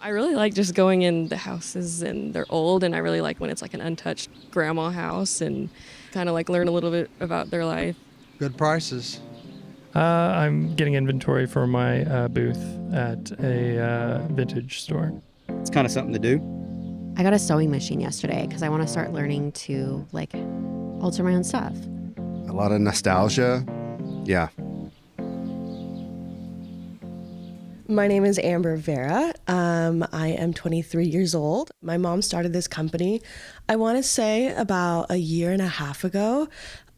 I really like just going in the houses, and they're old, and I really like when it's like an untouched grandma house and kind of like learn a little bit about their life. Good prices. I'm getting inventory for my booth at a vintage store. It's kind of something to do. I got a sewing machine yesterday because I want to start learning to like alter my own stuff. A lot of nostalgia. Yeah. My name is Amber Vera. I am 23 years old. My mom started this company, I want to say about a year and a half ago.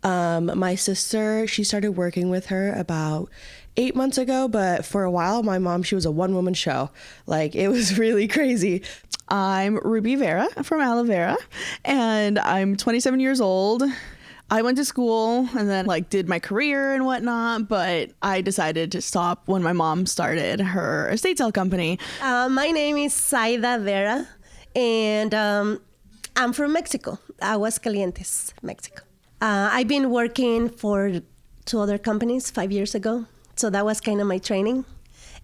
My sister, she started working with her about 8 months ago, but for a while, my mom, she was a one-woman show. Like, it was really crazy. I'm Ruby Vera from Aloe Vera, and I'm 27 years old. I went to school and then did my career and whatnot, but I decided to stop when my mom started her estate sale company. My name is Saida Vera, and I'm from Mexico, Aguascalientes, Mexico. I've been working for 2 other companies 5 years ago, so that was kind of my training.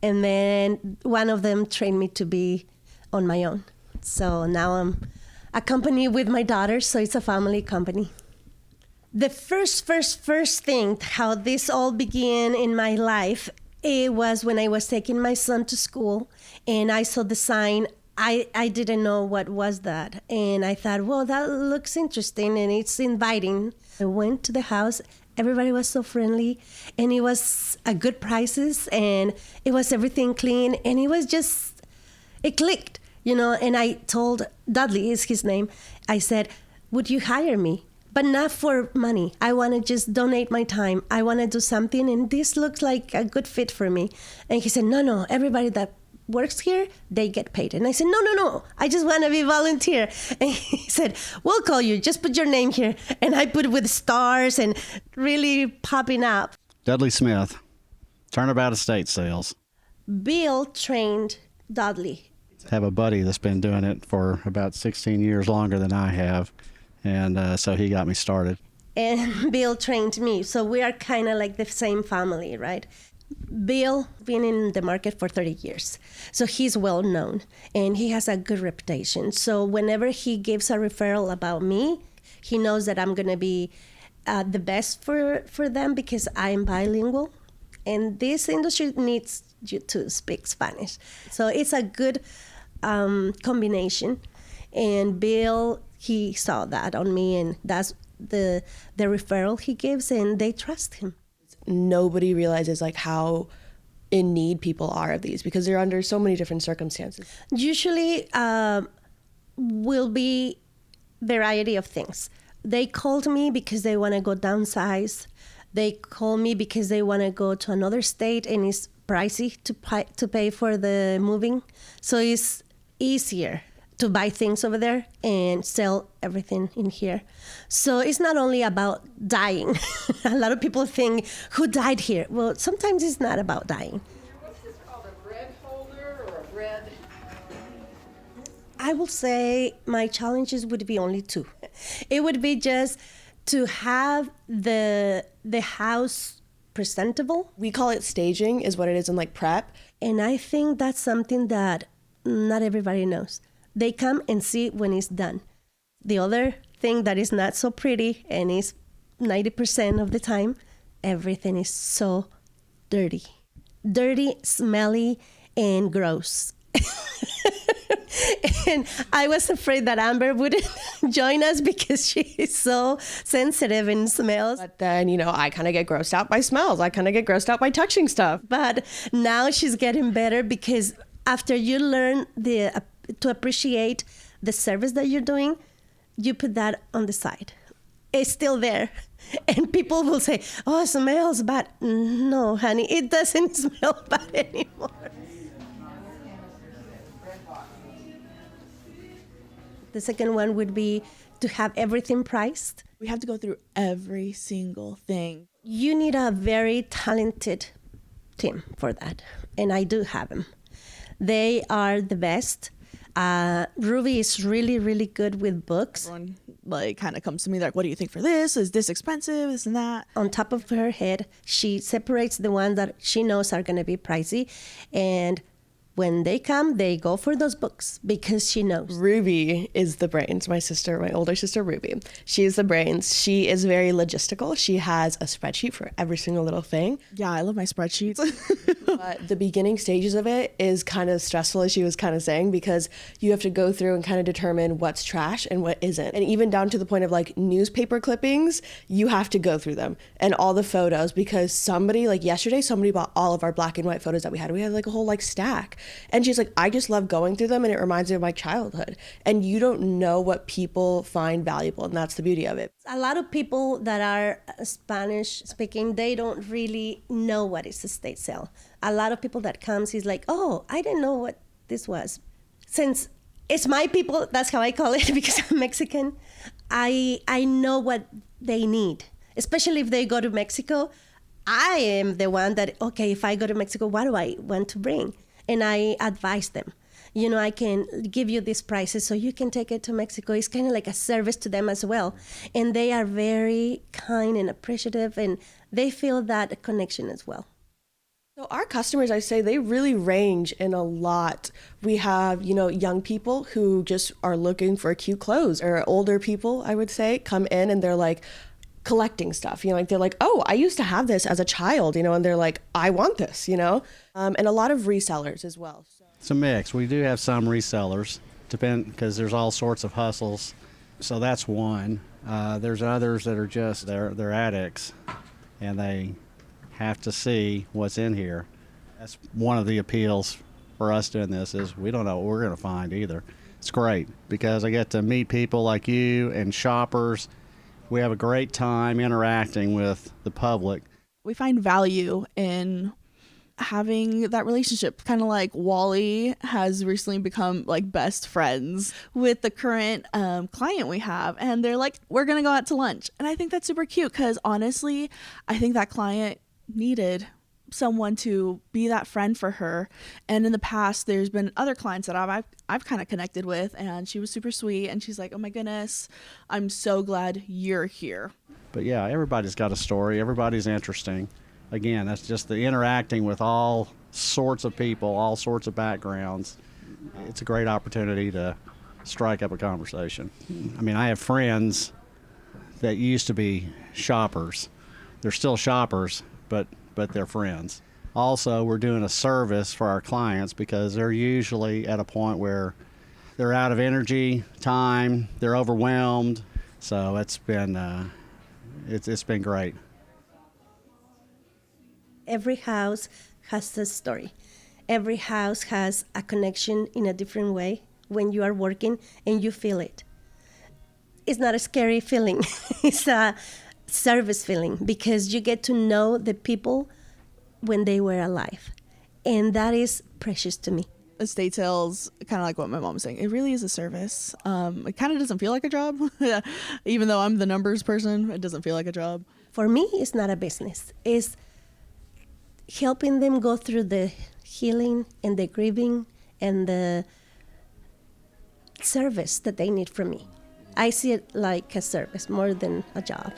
And then one of them trained me to be on my own. So now I'm a company with my daughter, so it's a family company. The first thing, how this all began in my life, it was when I was taking my son to school and I saw the sign. I didn't know what was that. And I thought, well, that looks interesting and it's inviting. I went to the house. Everybody was so friendly and it was at good prices and it was everything clean and it clicked, and I told Dudley, is his name. I said, would you hire me? But not for money. I want to just donate my time. I want to do something and this looks like a good fit for me. And he said, no, everybody that works here, they get paid. And I said, no, I just want to be volunteer. And he said, we'll call you, just put your name here. And I put it with stars and really popping up. Dudley Smith, Turnabout Estate Sales. Bill trained Dudley. I have a buddy that's been doing it for about 16 years longer than I have. And so he got me started. And Bill trained me. So we are kind of like the same family, right? Bill been in the market for 30 years. So he's well known and he has a good reputation. So whenever he gives a referral about me, he knows that I'm going to be the best for them because I'm bilingual. And this industry needs you to speak Spanish. So it's a good combination. And Bill, he saw that on me and that's the referral he gives and they trust him. Nobody realizes how in need people are of these because they're under so many different circumstances. Usually will be variety of things. They called me because they want to go downsize. They call me because they want to go to another state and it's pricey to pay for the moving. So it's easier to buy things over there and sell everything in here. So it's not only about dying. A lot of people think, who died here? Well, sometimes it's not about dying. What's this called, a bread holder or a bread? I will say my challenges would be only 2. It would be just to have the house presentable. We call it staging is what it is in prep. And I think that's something that not everybody knows. They come and see when it's done. The other thing that is not so pretty and is 90% of the time, everything is so dirty. Dirty, smelly, and gross. And I was afraid that Amber wouldn't join us because she is so sensitive in smells. But then, I kind of get grossed out by smells. I kind of get grossed out by touching stuff. But now she's getting better because after you learn to appreciate the service that you're doing, you put that on the side. It's still there. And people will say, oh, it smells bad. No, honey, it doesn't smell bad anymore. The second one would be to have everything priced. We have to go through every single thing. You need a very talented team for that. And I do have them. They are the best. Ruby is really, really good with books. Everyone kind of comes to me what do you think for this? Is this expensive? This and that. On top of her head, she separates the ones that she knows are going to be pricey. And when they come, they go for those books because she knows. Ruby is the brains. My older sister, Ruby. She's the brains. She is very logistical. She has a spreadsheet for every single little thing. Yeah, I love my spreadsheets. But the beginning stages of it is kind of stressful, as she was kind of saying, because you have to go through and kind of determine what's trash and what isn't. And even down to the point of like newspaper clippings, you have to go through them and all the photos, because somebody, like yesterday, somebody bought all of our black and white photos that we had. We had like a whole like stack. And she's like, I just love going through them and it reminds me of my childhood. And you don't know what people find valuable, and that's the beauty of it. A lot of people that are Spanish speaking, they don't really know what is estate sale. A lot of people that comes is like, oh, I didn't know what this was. Since it's my people, that's how I call it, because I'm Mexican, I know what they need. Especially if they go to Mexico, I am the one that, okay, if I go to Mexico, what do I want to bring? And I advise them. I can give you these prices so you can take it to Mexico. It's kind of like a service to them as well. And they are very kind and appreciative, and they feel that connection as well. So our customers, I say, they really range in a lot. We have, young people who just are looking for cute clothes, or older people, I would say, come in and they're like collecting stuff. They're like, oh, I used to have this as a child, and they're like, I want this, and a lot of resellers as well. It's a mix. We do have some resellers, because there's all sorts of hustles. So that's one. There's others that are just, they're addicts, and they have to see what's in here. That's one of the appeals for us doing this, is we don't know what we're going to find either. It's great because I get to meet people like you and shoppers. We have a great time interacting with the public. We find value in having that relationship, kind of like Wally has recently become like best friends with the current client we have, and they're like, we're gonna go out to lunch. And I think that's super cute, because honestly, I think that client needed someone to be that friend for her. And in the past, there's been other clients that I've kind of connected with, and she was super sweet, and she's like, oh my goodness, I'm so glad you're here. But yeah, everybody's got a story. Everybody's interesting. Again, that's just the interacting with all sorts of people, all sorts of backgrounds. It's a great opportunity to strike up a conversation. I mean, I have friends that used to be shoppers. They're still shoppers, but they're friends. Also, we're doing a service for our clients, because they're usually at a point where they're out of energy, time, they're overwhelmed. So it's been great. Every house has a story. Every house has a connection in a different way when you are working and you feel it. It's not a scary feeling. It's a service feeling, because you get to know the people when they were alive. And that is precious to me. Estate sales, kind of like what my mom was saying, it really is a service. It kind of doesn't feel like a job. Even though I'm the numbers person, it doesn't feel like a job. For me, it's not a business. It's helping them go through the healing and the grieving and the service that they need from me. I see it like a service more than a job.